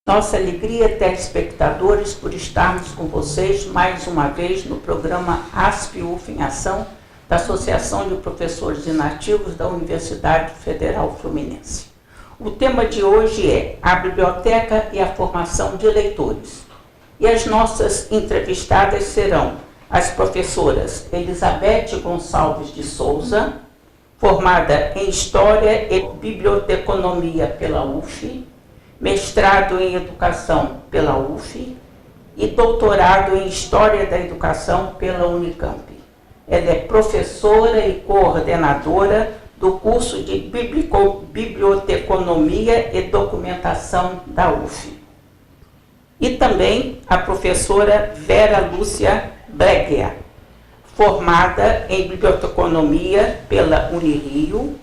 Nossa alegria, telespectadores, por estarmos com vocês mais uma vez no programa ASP-UF em Ação, da Associação de Professores Inativos da Universidade Federal Fluminense. O tema de hoje é a biblioteca e a formação de leitores. E as nossas entrevistadas serão as professoras Elizabeth Gonçalves de Souza, formada em História e Biblioteconomia pela UF, mestrado em Educação pela UF e doutorado em História da Educação pela Unicamp. Ela é professora e coordenadora do curso de Biblioteconomia e Documentação da UF. E também a professora Vera Lúcia Breggia, formada em Biblioteconomia pela Unirio,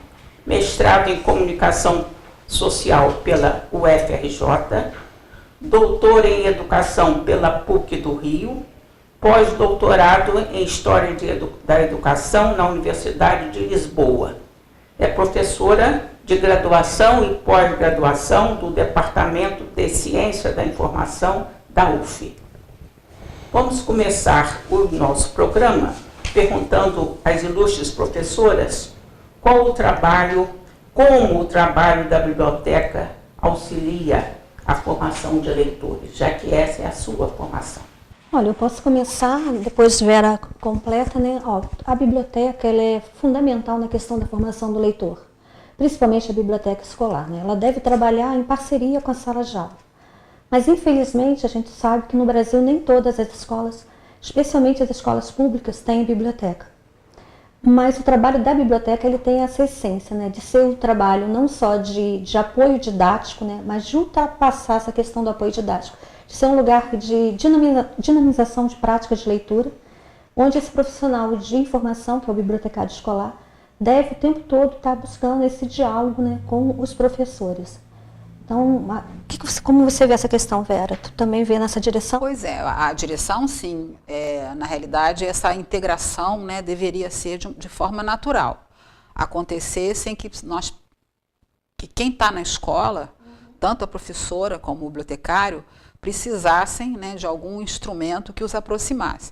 mestrado em Comunicação Social pela UFRJ, doutora em Educação pela PUC do Rio, pós-doutorado em História da Educação na Universidade de Lisboa. É professora de graduação e pós-graduação do Departamento de Ciência da Informação da UF. Vamos começar o nosso programa perguntando às ilustres professoras como o trabalho da biblioteca auxilia a formação de leitores, já que essa é a sua formação. Olha, eu posso começar, depois Vera completa, né? A biblioteca ela é fundamental na questão da formação do leitor, principalmente a biblioteca escolar, né? Ela deve trabalhar em parceria com a sala de aula. Mas, infelizmente, a gente sabe que no Brasil nem todas as escolas, especialmente as escolas públicas, têm biblioteca. Mas o trabalho da biblioteca ele tem essa essência, né? De ser um trabalho não só de apoio didático, né? Mas de ultrapassar essa questão do apoio didático, de ser um lugar de dinamização de práticas de leitura, onde esse profissional de informação, que é o bibliotecário escolar, deve o tempo todo estar buscando esse diálogo, né, com os professores. Então, como você vê essa questão, Vera? Tu também vê nessa direção? Pois é, a direção sim. Na realidade, essa integração, né, deveria ser de forma natural. Acontecer sem que quem está na escola, tanto a professora como o bibliotecário, precisassem, né, de algum instrumento que os aproximasse.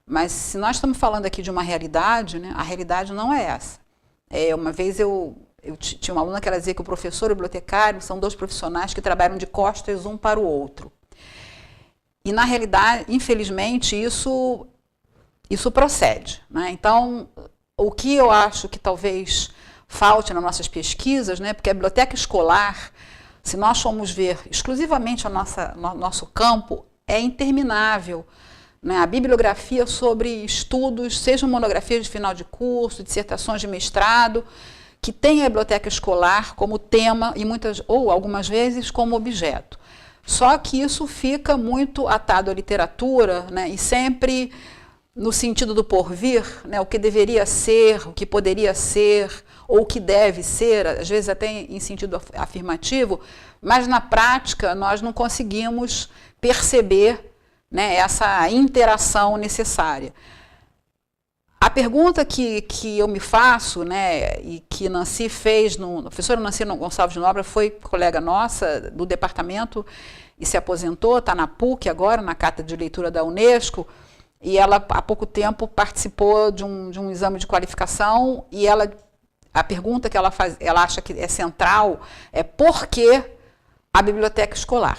Mas se nós estamos falando aqui de uma realidade, né, a realidade não é essa. Uma vez eu tinha uma aluna que ela dizia que o professor e o bibliotecário são dois profissionais que trabalham de costas um para o outro. E, na realidade, infelizmente, isso procede, né? Então, o que eu acho que talvez falte nas nossas pesquisas, né, porque a biblioteca escolar, se nós formos ver exclusivamente nosso campo, é interminável. Né? A bibliografia sobre estudos, sejam monografias de final de curso, dissertações de mestrado, que tem a biblioteca escolar como tema e algumas vezes como objeto. Só que isso fica muito atado à literatura, né? E sempre no sentido do porvir, né? O que deveria ser, o que poderia ser, ou o que deve ser, às vezes até em sentido afirmativo, mas na prática nós não conseguimos perceber, né, essa interação necessária. A pergunta que eu me faço, né, e que Nancy fez, a professora Nancy Gonçalves de Nóbrega foi colega nossa do departamento e se aposentou, está na PUC agora, na Cátedra de Leitura da Unesco, e ela há pouco tempo participou de um exame de qualificação e a pergunta que ela acha que é central é por que a biblioteca escolar,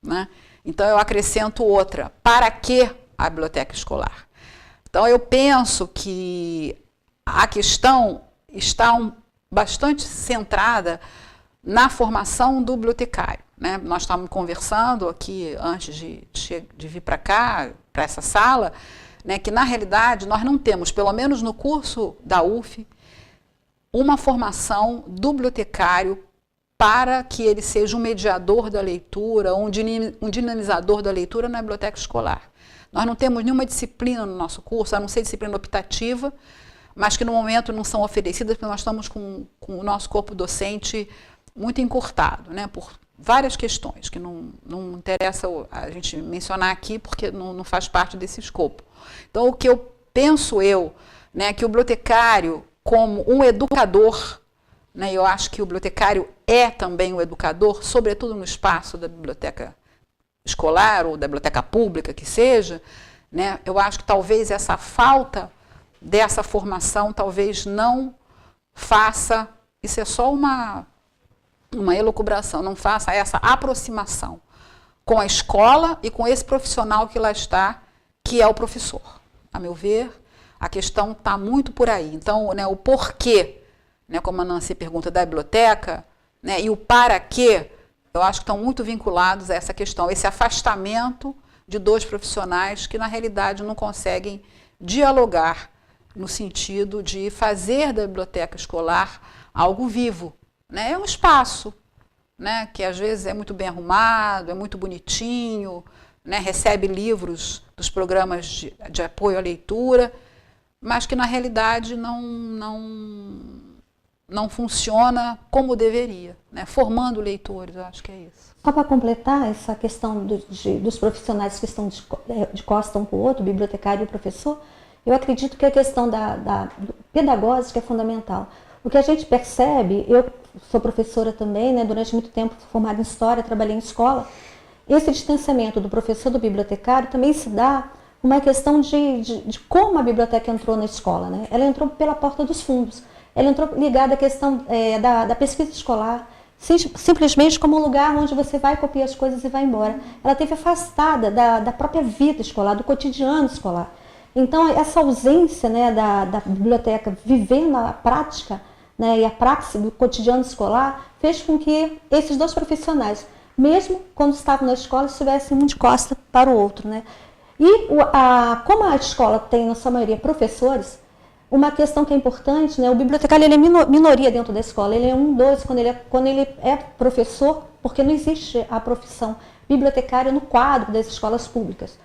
né? Então eu acrescento outra, para que a biblioteca escolar? Então eu penso que a questão está bastante centrada na formação do bibliotecário, né? Nós estávamos conversando aqui antes de vir para cá, para essa sala, né, que na realidade nós não temos, pelo menos no curso da UF, uma formação do bibliotecário para que ele seja um mediador da leitura, um dinamizador da leitura na biblioteca escolar. Nós não temos nenhuma disciplina no nosso curso, a não ser disciplina optativa, mas que no momento não são oferecidas, porque nós estamos com o nosso corpo docente muito encurtado, né, por várias questões que não interessa a gente mencionar aqui, porque não faz parte desse escopo. Então, o que eu penso né, que o bibliotecário, como um educador, né? Eu acho que o bibliotecário é também o educador, sobretudo no espaço da biblioteca escolar ou da biblioteca pública, que seja, né? Eu acho que talvez essa falta dessa formação talvez não faça, isso é só uma elucubração, não faça essa aproximação com a escola e com esse profissional que lá está, que é o professor. A meu ver, a questão está muito por aí. Então, né, o porquê, né, como a Nancy pergunta, da biblioteca, né, e o para quê, eu acho que estão muito vinculados a essa questão, esse afastamento de dois profissionais que, na realidade, não conseguem dialogar no sentido de fazer da biblioteca escolar algo vivo, né? É um espaço, né, que às vezes é muito bem arrumado, é muito bonitinho, né, recebe livros dos programas de apoio à leitura, mas que na realidade não funciona como deveria, né, formando leitores, eu acho que é isso. Só para completar essa questão dos profissionais que estão de costa um com o outro, o bibliotecário e o professor, eu acredito que a questão da pedagógica é fundamental. O que a gente percebe, eu sou professora também, né, durante muito tempo formada em História, trabalhei em escola, esse distanciamento do professor do bibliotecário também se dá uma questão de como a biblioteca entrou na escola, né? Ela entrou pela porta dos fundos, ela entrou ligada à questão da pesquisa escolar, simplesmente como um lugar onde você vai copiar as coisas e vai embora. Ela esteve afastada da própria vida escolar, do cotidiano escolar. Então, essa ausência, né, da biblioteca vivendo a prática, né, e a praxis do cotidiano escolar fez com que esses dois profissionais, mesmo quando estavam na escola, estivessem um de costa para o outro, né? E como a escola tem, na sua maioria, professores, uma questão que é importante, né, o bibliotecário ele é minoria dentro da escola, ele é quando ele é professor, porque não existe a profissão bibliotecária no quadro das escolas públicas.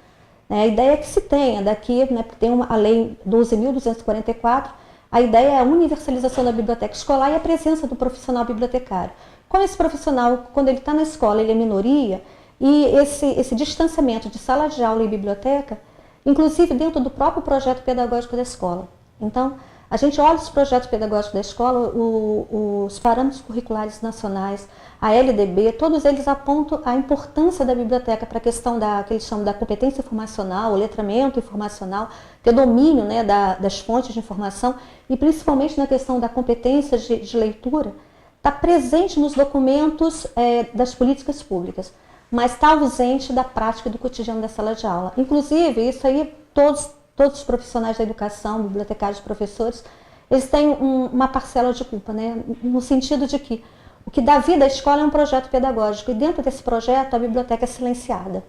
A ideia é que se tenha, daqui, né, tem a lei 12.244, a ideia é a universalização da biblioteca escolar e a presença do profissional bibliotecário. Como esse profissional, quando ele está na escola, ele é minoria, e esse distanciamento de sala de aula e biblioteca, inclusive dentro do próprio projeto pedagógico da escola. Então, a gente olha os projetos pedagógicos da escola, os parâmetros curriculares nacionais, a LDB, todos eles apontam a importância da biblioteca para a questão que eles chamam da competência informacional, o letramento informacional, ter domínio, né, das fontes de informação e principalmente na questão da competência de leitura, está presente nos documentos das políticas públicas, mas está ausente da prática do cotidiano da sala de aula. Inclusive, isso aí todos os profissionais da educação, bibliotecários, professores, eles têm uma parcela de culpa, né, no sentido de que o que dá vida à escola é um projeto pedagógico e dentro desse projeto a biblioteca é silenciada.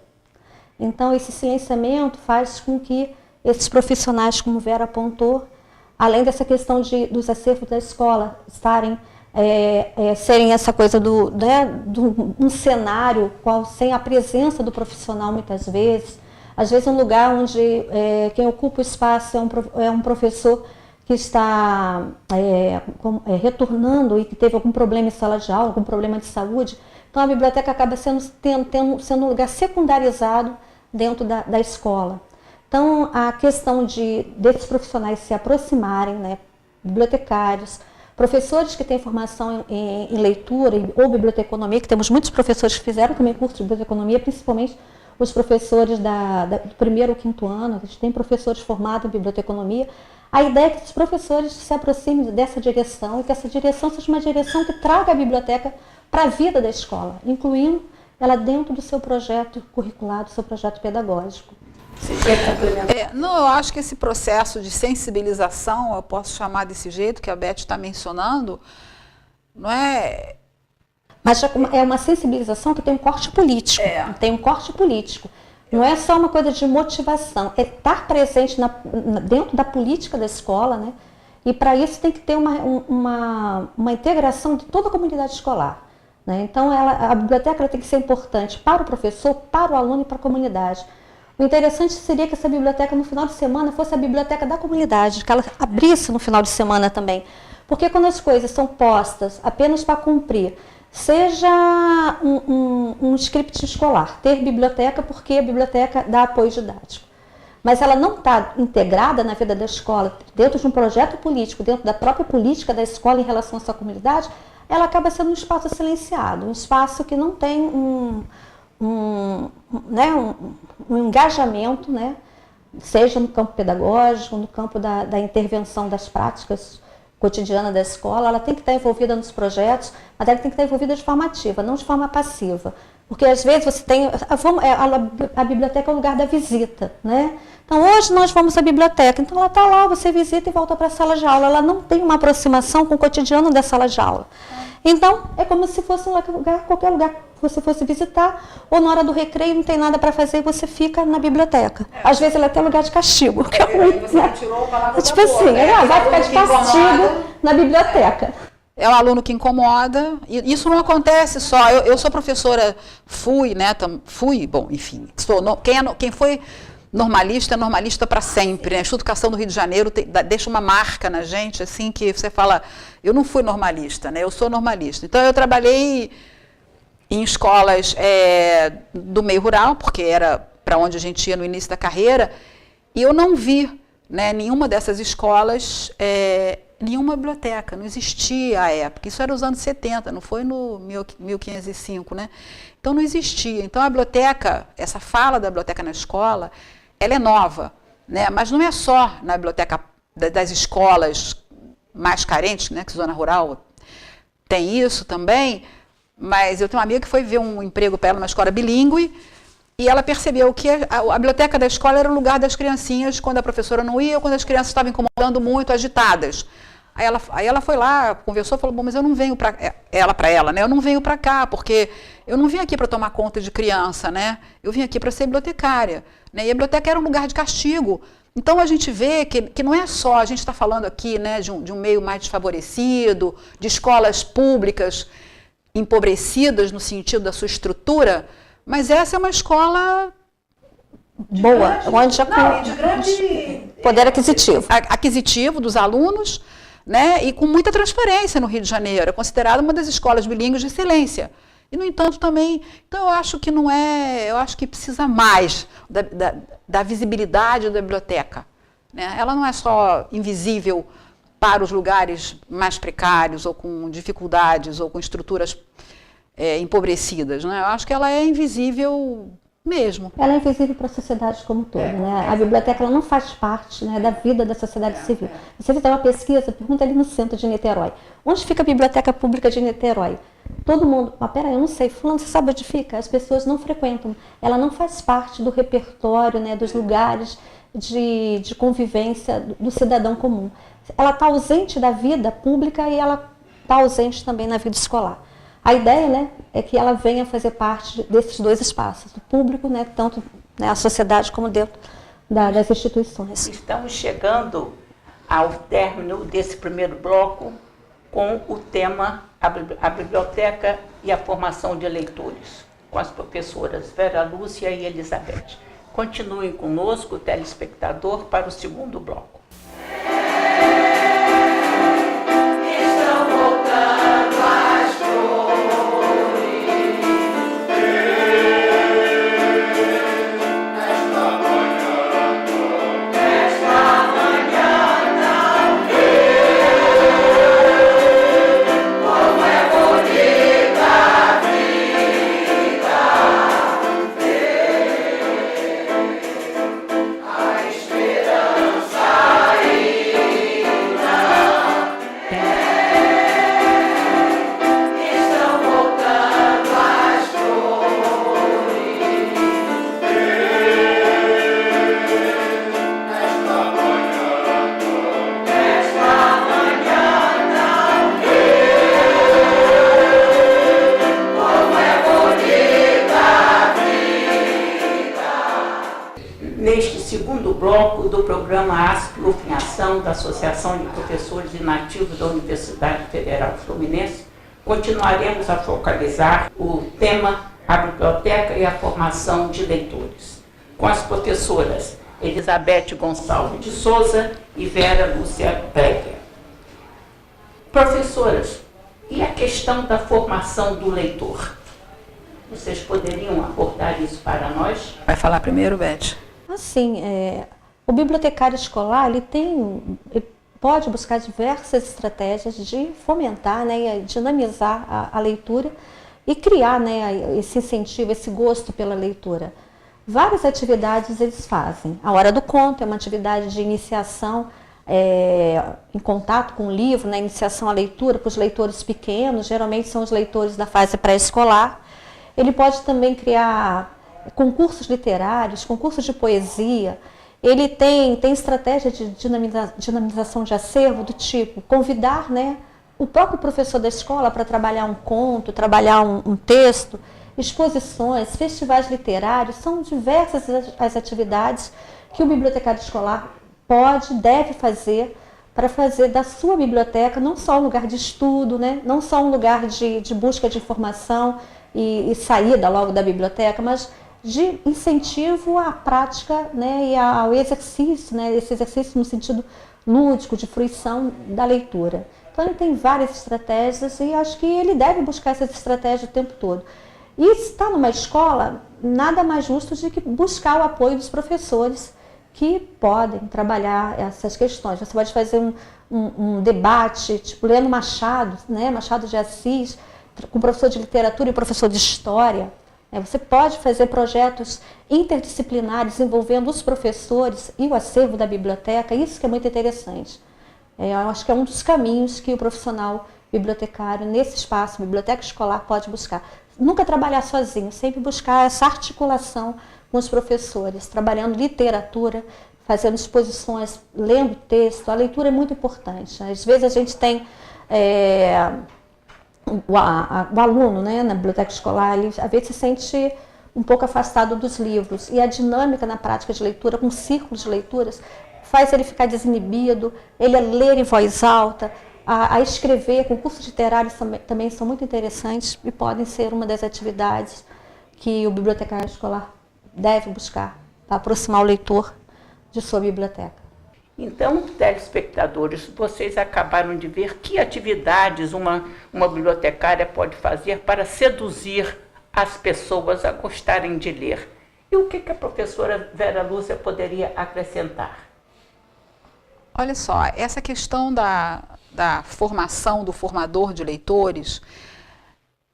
Então esse silenciamento faz com que esses profissionais, como Vera apontou, além dessa questão dos acervos da escola serem essa coisa um cenário sem a presença do profissional muitas vezes, às vezes um lugar onde quem ocupa o espaço é um professor que está retornando e que teve algum problema em sala de aula, algum problema de saúde. Então a biblioteca acaba sendo um lugar secundarizado dentro da escola. Então a questão desses profissionais se aproximarem, né, bibliotecários, professores que têm formação em leitura ou biblioteconomia, que temos muitos professores que fizeram também curso de biblioteconomia, principalmente os professores do primeiro ou quinto ano, a gente tem professores formados em biblioteconomia. A ideia é que os professores se aproximem dessa direção e que essa direção seja uma direção que traga a biblioteca para a vida da escola, incluindo ela dentro do seu projeto curricular, do seu projeto pedagógico. Não, eu acho que esse processo de sensibilização, eu posso chamar desse jeito que a Beth está mencionando, não é... Mas é uma sensibilização que tem um corte político. Tem um corte político. Não é só uma coisa de motivação, é estar presente dentro da política da escola, né? E para isso tem que ter uma integração de toda a comunidade escolar, né? Então a biblioteca tem que ser importante para o professor, para o aluno e para a comunidade. O interessante seria que essa biblioteca no final de semana fosse a biblioteca da comunidade, que ela abrisse no final de semana também. Porque quando as coisas são postas apenas para cumprir, seja um script escolar, ter biblioteca porque a biblioteca dá apoio didático. mas ela não está integrada na vida da escola, dentro de um projeto político, dentro da própria política da escola em relação à sua comunidade, ela acaba sendo um espaço silenciado, um espaço que não tem um engajamento, né? Seja no campo pedagógico, no campo da intervenção das práticas cotidianas da escola. Ela tem que estar envolvida nos projetos, mas ela tem que estar envolvida de forma ativa, não de forma passiva. Porque às vezes você tem... A biblioteca é o lugar da visita, né? Então hoje nós vamos à biblioteca, então ela está lá, você visita e volta para a sala de aula. Ela não tem uma aproximação com o cotidiano da sala de aula. Então é como se fosse um lugar, qualquer lugar que você fosse visitar, ou na hora do recreio não tem nada para fazer e você fica na biblioteca. Às vezes ela é até lugar de castigo. Que é muito, você tirou a palavra tipo da assim, né? Vai ficar de castigo na biblioteca. É um aluno que incomoda, e isso não acontece só. Eu sou professora, bom, enfim, quem foi normalista é normalista para sempre, né? A Educação do Rio de Janeiro deixa uma marca na gente, assim, que você fala, eu não fui normalista, né? Eu sou normalista. Então, eu trabalhei em escolas do meio rural, porque era para onde a gente ia no início da carreira, e eu não vi, né, nenhuma dessas escolas... nenhuma biblioteca, não existia à época. Isso era nos anos 70, não foi no 1505, né? Então não existia. Então a biblioteca, essa fala da biblioteca na escola, ela é nova, né? Mas não é só na biblioteca das escolas mais carentes, né? Que zona rural tem isso também, mas eu tenho uma amiga que foi ver um emprego para ela numa escola bilíngue, e ela percebeu que a biblioteca da escola era o lugar das criancinhas quando a professora não ia, ou quando as crianças estavam incomodando muito, agitadas. Aí ela foi lá, conversou, falou, bom, mas eu não venho para ela, né? Eu não venho para cá, porque eu não vim aqui para tomar conta de criança, né? Eu vim aqui para ser bibliotecária, né? E a biblioteca era um lugar de castigo. Então a gente vê que não é só, a gente está falando aqui, né, de um meio mais desfavorecido, de escolas públicas empobrecidas no sentido da sua estrutura, mas essa é uma escola boa, onde já de grande poder aquisitivo. Aquisitivo dos alunos, né, e com muita transparência no Rio de Janeiro. É considerada uma das escolas bilíngues de excelência. E, no entanto, também... Então, eu acho que não é... Eu acho que precisa mais da visibilidade da biblioteca, né? Ela não é só invisível para os lugares mais precários, ou com dificuldades, ou com estruturas empobrecidas, né? Eu acho que ela é invisível mesmo. Ela é invisível para a sociedade como um todo, né? A biblioteca ela não faz parte, né, da vida da sociedade civil. Você fizer uma pesquisa, pergunta ali no centro de Niterói. Onde fica a Biblioteca Pública de Niterói? Todo mundo, peraí, eu não sei, fulano, você sabe onde fica? As pessoas não frequentam. Ela não faz parte do repertório, né, dos lugares de convivência do cidadão comum. Ela está ausente da vida pública e ela está ausente também na vida escolar. A ideia, né, é que ela venha fazer parte desses dois espaços, do público, né, tanto, né, a sociedade como dentro das instituições. Estamos chegando ao término desse primeiro bloco com o tema a biblioteca e a formação de leitores, com as professoras Vera Lúcia e Elizabeth. Continuem conosco, telespectador, para o segundo bloco. Neste segundo bloco do programa ASP-UF em Ação, da Associação de Professores Inativos da Universidade Federal Fluminense, continuaremos a focalizar o tema a biblioteca e a formação de leitores, com as professoras Elizabeth Gonçalves de Souza e Vera Lúcia Breger. Professoras, e a questão da formação do leitor? Vocês poderiam abordar isso para nós? Vai falar primeiro, Beth? Assim, o bibliotecário escolar ele pode buscar diversas estratégias de fomentar, né, e dinamizar a leitura e criar, né, esse incentivo, esse gosto pela leitura. Várias atividades eles fazem. A Hora do Conto é uma atividade de iniciação em contato com o livro, né, iniciação à leitura para os leitores pequenos, geralmente são os leitores da fase pré-escolar. Ele pode também criar concursos literários, concursos de poesia. Ele tem estratégia de dinamização de acervo do tipo convidar, né, o próprio professor da escola para trabalhar um conto, trabalhar um texto, exposições, festivais literários. São diversas as atividades que o bibliotecário escolar deve fazer para fazer da sua biblioteca não só um lugar de estudo, né, não só um lugar de busca de informação e saída logo da biblioteca, mas de incentivo à prática, né, e ao exercício, né, esse exercício no sentido lúdico, de fruição da leitura. Então ele tem várias estratégias e acho que ele deve buscar essas estratégias o tempo todo. E se está numa escola, nada mais justo do que buscar o apoio dos professores que podem trabalhar essas questões. Você pode fazer um debate, tipo lendo Machado, né, Machado de Assis, com professor de literatura e professor de história. Você pode fazer projetos interdisciplinares envolvendo os professores e o acervo da biblioteca, isso que é muito interessante. Eu acho que é um dos caminhos que o profissional bibliotecário, nesse espaço, biblioteca escolar, pode buscar. Nunca trabalhar sozinho, sempre buscar essa articulação com os professores, trabalhando literatura, fazendo exposições, lendo texto. A leitura é muito importante. Às vezes a gente tem o aluno, né, na biblioteca escolar, ele às vezes se sente um pouco afastado dos livros. E a dinâmica na prática de leitura, com círculos de leituras, faz ele ficar desinibido, ele a ler em voz alta, a escrever. Concursos literários também são muito interessantes e podem ser uma das atividades que o bibliotecário escolar deve buscar para aproximar o leitor de sua biblioteca. Então, telespectadores, vocês acabaram de ver que atividades uma bibliotecária pode fazer para seduzir as pessoas a gostarem de ler. E o que a professora Vera Lúcia poderia acrescentar? Olha só, essa questão da formação do formador de leitores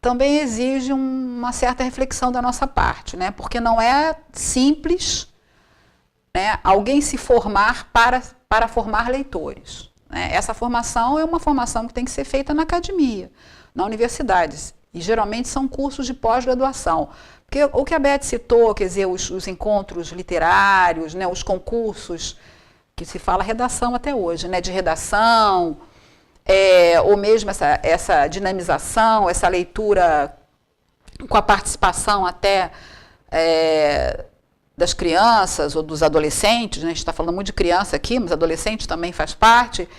também exige uma certa reflexão da nossa parte, né? Porque não é simples, né, alguém se formar para formar leitores, né? Essa formação é uma formação que tem que ser feita na academia, na universidade, e geralmente são cursos de pós-graduação. Porque o que a Beth citou, quer dizer, os encontros literários, né, os concursos, que se fala redação até hoje, né, de redação, ou mesmo essa dinamização, essa leitura com a participação até das crianças ou dos adolescentes, né? A gente está falando muito de criança aqui, mas adolescente também faz parte.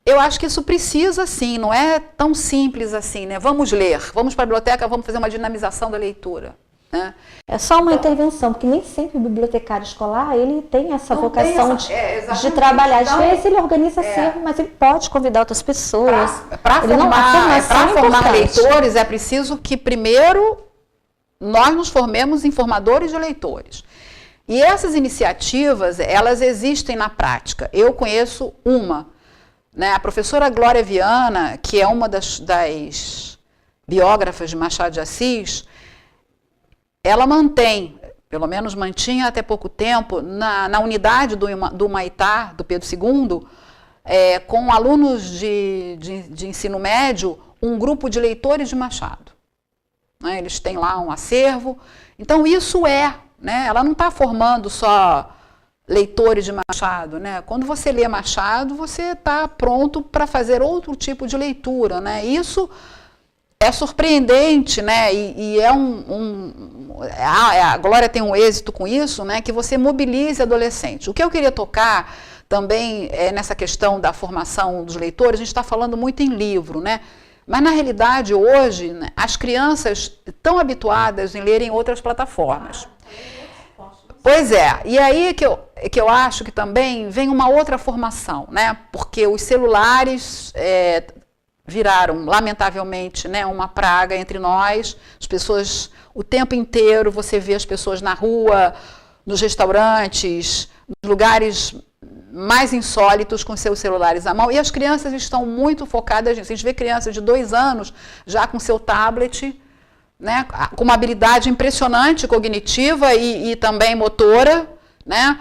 Eu acho que isso precisa, sim, não é tão simples assim, né? Vamos ler, vamos para a biblioteca, vamos fazer uma dinamização da leitura, né? É só uma intervenção, porque nem sempre o bibliotecário escolar ele tem essa vocação de trabalhar. Às vezes ele organiza acervo, mas ele pode convidar outras pessoas. Para formar leitores é preciso que primeiro nós nos formemos em formadores de leitores. E essas iniciativas, elas existem na prática. Eu conheço uma, né? A professora Glória Viana, que é uma das biógrafas de Machado de Assis, ela mantém, pelo menos mantinha até pouco tempo, na unidade do Humaitá, do Pedro II, com alunos de ensino médio, um grupo de leitores de Machado. Né? Eles têm lá um acervo. Então, isso né? Ela não está formando só leitores de Machado, né? Quando você lê Machado, você está pronto para fazer outro tipo de leitura, né? Isso é surpreendente, né? E a Glória tem um êxito com isso, né? Que você mobilize adolescentes. O que eu queria tocar também é nessa questão da formação dos leitores. A gente está falando muito em livro, né? Mas, na realidade, hoje, né, as crianças estão habituadas em lerem outras plataformas. Pois é, e aí que eu acho que também vem uma outra formação, né? Porque os celulares viraram, lamentavelmente, né, uma praga entre nós. As pessoas, o tempo inteiro, você vê as pessoas na rua, nos restaurantes, nos lugares mais insólitos com seus celulares à mão, e as crianças estão muito focadas nisso. A gente vê crianças de 2 anos já com seu tablet, né, com uma habilidade impressionante cognitiva e também motora, né,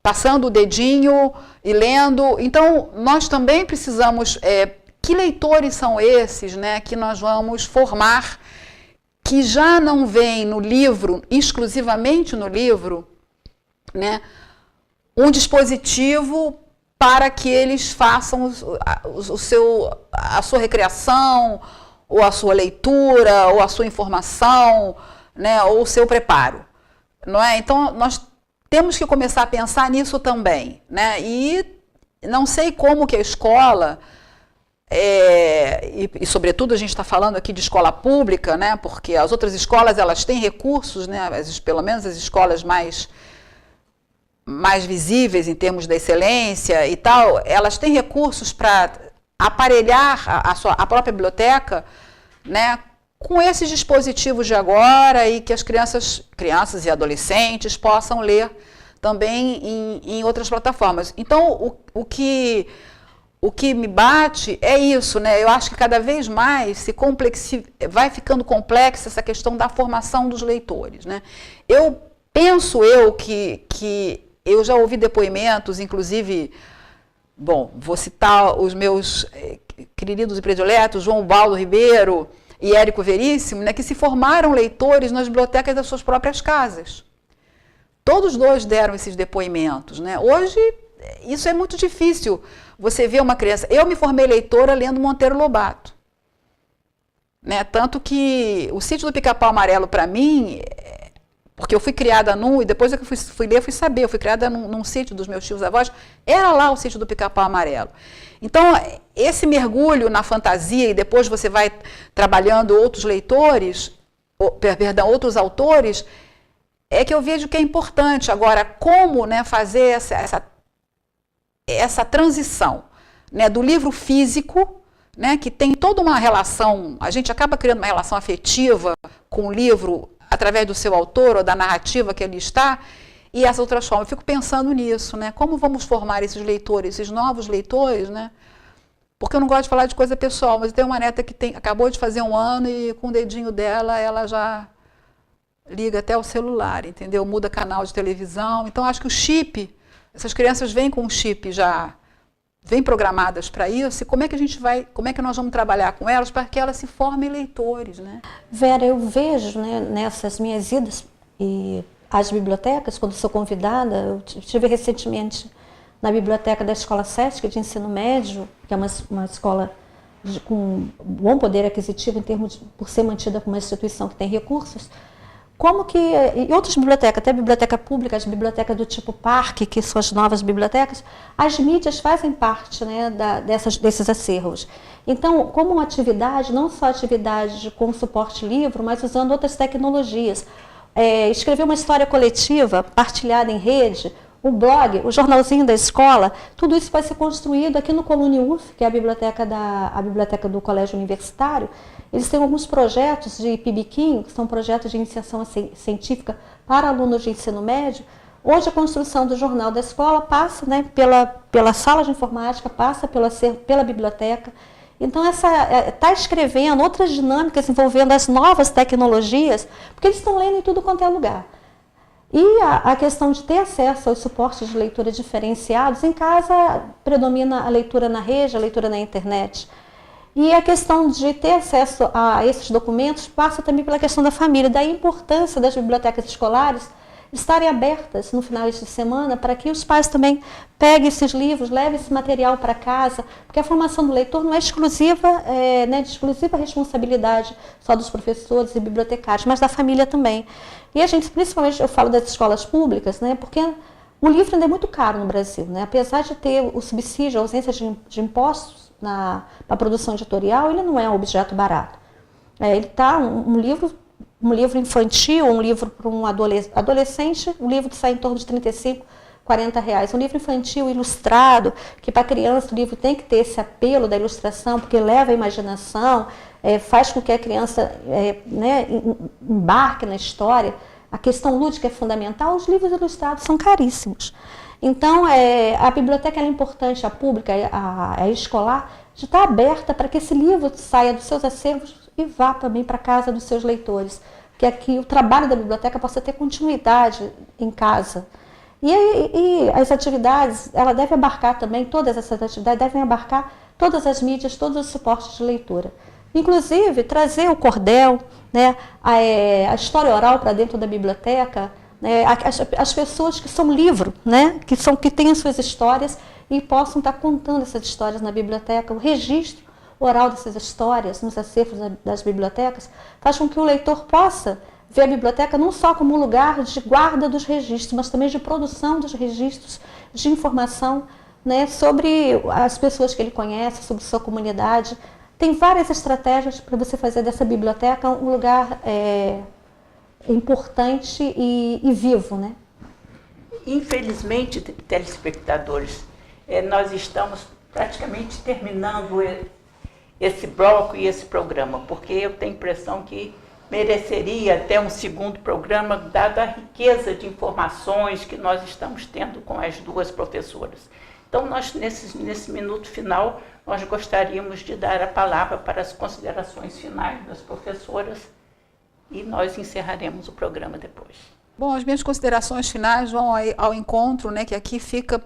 passando o dedinho e lendo. Então, nós também precisamos, que leitores são esses, né, que nós vamos formar, que já não vem no livro, exclusivamente no livro, né, um dispositivo para que eles façam a sua recreação, ou a sua leitura, ou a sua informação, né, ou o seu preparo. Não é? Então, nós temos que começar a pensar nisso também. Né? E não sei como que a escola, e sobretudo a gente está falando aqui de escola pública, né, porque as outras escolas elas têm recursos, né, pelo menos as escolas mais visíveis em termos da excelência e tal, elas têm recursos para aparelhar a própria biblioteca, né, com esses dispositivos de agora e que as crianças e adolescentes possam ler também em outras plataformas. Então, o que me bate é isso, né? Eu acho que cada vez mais vai ficando complexa essa questão da formação dos leitores, né? Penso que eu já ouvi depoimentos, inclusive, bom, vou citar os meus queridos e prediletos, João Baldo Ribeiro e Érico Veríssimo, né, que se formaram leitores nas bibliotecas das suas próprias casas. Todos dois deram esses depoimentos. Né? Hoje, isso é muito difícil. Você vê uma criança... Eu me formei leitora lendo Monteiro Lobato. Né? Tanto que o Sítio do Pica-Pau Amarelo, para mim... Porque eu fui criada e depois que eu fui ler, eu fui saber, eu fui criada num sítio dos meus tios-avós, era lá o Sítio do Pica-Pau Amarelo. Então, esse mergulho na fantasia, e depois você vai trabalhando outros leitores, outros autores, é que eu vejo que é importante. Agora, como, né, fazer essa transição, né, do livro físico, né, que tem toda uma relação, a gente acaba criando uma relação afetiva com o livro, através do seu autor ou da narrativa que ele está, e as outras formas. Eu fico pensando nisso, né? Como vamos formar esses leitores, esses novos leitores, né? Porque eu não gosto de falar de coisa pessoal, mas eu tenho uma neta que acabou de fazer 1 ano e com o dedinho dela, ela já liga até o celular, entendeu? Muda canal de televisão. Então, acho que o chip, essas crianças vêm com um chip já, vêm programadas para isso, e como é que nós vamos trabalhar com elas para que elas se formem leitores, né? Vera, eu vejo, né, nessas minhas idas e às bibliotecas, quando sou convidada, eu estive recentemente na biblioteca da Escola SESC de ensino médio, que é uma escola com bom poder aquisitivo em termos por ser mantida como uma instituição que tem recursos. Como que, em outras bibliotecas, até a biblioteca pública, as bibliotecas do tipo parque, que são as novas bibliotecas, as mídias fazem parte, né, desses acervos. Então, como uma atividade, não só atividade com suporte livro, mas usando outras tecnologias. Escrever uma história coletiva, partilhada em rede, o blog, o jornalzinho da escola, tudo isso vai ser construído aqui no Colune UF, que é a biblioteca do Colégio Universitário. Eles têm alguns projetos de PIBIQUinho, que são projetos de iniciação científica para alunos de ensino médio. Hoje a construção do jornal da escola passa, né, pela sala de informática, passa pela biblioteca. Então, está escrevendo outras dinâmicas envolvendo as novas tecnologias, porque eles estão lendo em tudo quanto é lugar. E a questão de ter acesso aos suportes de leitura diferenciados, em casa predomina a leitura na rede, a leitura na internet. E a questão de ter acesso a esses documentos passa também pela questão da família, da importância das bibliotecas escolares estarem abertas no final de semana para que os pais também peguem esses livros, levem esse material para casa, porque a formação do leitor não é exclusiva, né, de exclusiva responsabilidade só dos professores e bibliotecários, mas da família também. E a gente, principalmente, eu falo das escolas públicas, né, porque o livro ainda é muito caro no Brasil, né, apesar de ter o subsídio, a ausência de impostos na produção editorial, ele não é um objeto barato. Ele está um livro infantil, um livro para um adolescente, um livro que sai em torno de R$35, R$40. Um livro infantil ilustrado, que para criança o livro tem que ter esse apelo da ilustração, porque leva a imaginação, faz com que a criança né, embarque na história. a questão lúdica é fundamental, os livros ilustrados são caríssimos. Então, a biblioteca é importante, a pública, a escolar, de estar aberta para que esse livro saia dos seus acervos e vá também para a casa dos seus leitores. Que aqui o trabalho da biblioteca possa ter continuidade em casa. E as atividades, ela deve abarcar também, todas essas atividades devem abarcar todas as mídias, todos os suportes de leitura. Inclusive, trazer o cordel, né, a história oral para dentro da biblioteca, né, as pessoas que são livro, né, que têm as suas histórias e possam estar contando essas histórias na biblioteca, o registro oral dessas histórias nos acervos das bibliotecas, faz com que o leitor possa ver a biblioteca não só como um lugar de guarda dos registros, mas também de produção dos registros, de informação, né, sobre as pessoas que ele conhece, sobre sua comunidade. Tem várias estratégias para você fazer dessa biblioteca um lugar importante e vivo, né? Infelizmente, telespectadores, nós estamos praticamente terminando esse bloco e esse programa, porque eu tenho a impressão que mereceria até um segundo programa, dada a riqueza de informações que nós estamos tendo com as duas professoras. Então, nós, nesse minuto final, nós gostaríamos de dar a palavra para as considerações finais das professoras e nós encerraremos o programa depois. Bom, as minhas considerações finais vão ao encontro, né, que aqui fica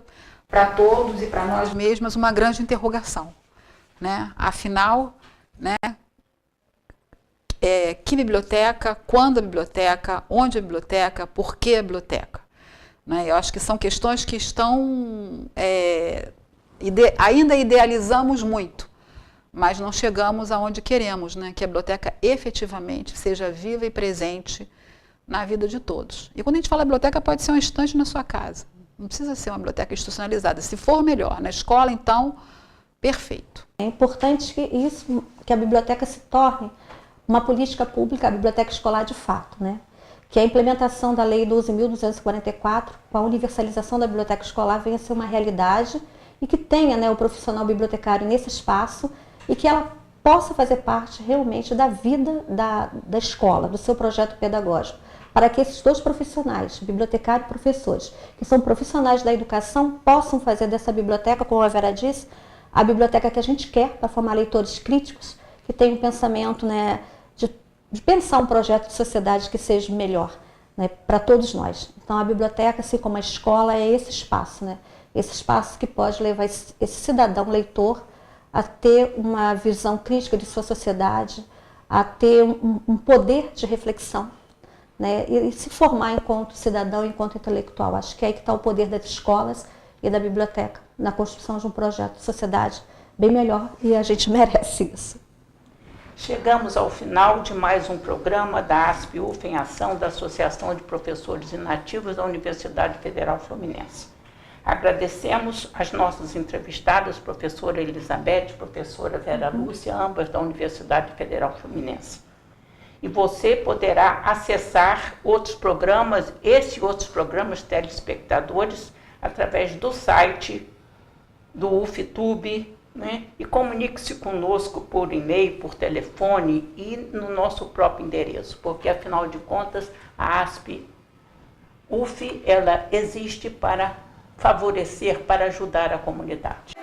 para todos e para nós mesmas uma grande interrogação, né? Afinal, né, que biblioteca, quando a biblioteca, onde a biblioteca, por que a biblioteca? Né? Eu acho que são questões que estão... ainda idealizamos muito, mas não chegamos aonde queremos, né? Que a biblioteca efetivamente seja viva e presente na vida de todos. E quando a gente fala biblioteca, pode ser uma estante na sua casa. Não precisa ser uma biblioteca institucionalizada. Se for, melhor. Na escola, então, perfeito. É importante que a biblioteca se torne uma política pública, a biblioteca escolar de fato, né? Que a implementação da Lei 12.244, com a universalização da biblioteca escolar, venha a ser uma realidade e que tenha, né, o profissional bibliotecário nesse espaço e que ela possa fazer parte realmente da vida da escola, do seu projeto pedagógico, para que esses dois profissionais, bibliotecário e professores, que são profissionais da educação, possam fazer dessa biblioteca, como a Vera disse, a biblioteca que a gente quer para formar leitores críticos, que tenham um pensamento, né, de pensar um projeto de sociedade que seja melhor, né, para todos nós. Então, a biblioteca, assim como a escola, é esse espaço, né, esse espaço que pode levar esse cidadão leitor a ter uma visão crítica de sua sociedade, a ter um poder de reflexão, né, e se formar enquanto cidadão, enquanto intelectual. Acho que é aí que está o poder das escolas e da biblioteca, na construção de um projeto de sociedade bem melhor, e a gente merece isso. Chegamos ao final de mais um programa da ASP-UF em ação da Associação de Professores Inativos da Universidade Federal Fluminense. Agradecemos as nossas entrevistadas, professora Elizabeth, professora Vera Lúcia, ambas da Universidade Federal Fluminense. E você poderá acessar outros programas, esse e outros programas telespectadores, através do site do UFTube, né? E comunique-se conosco por e-mail, por telefone e no nosso próprio endereço, porque, afinal de contas, a ASP-UF ela existe para favorecer, para ajudar a comunidade.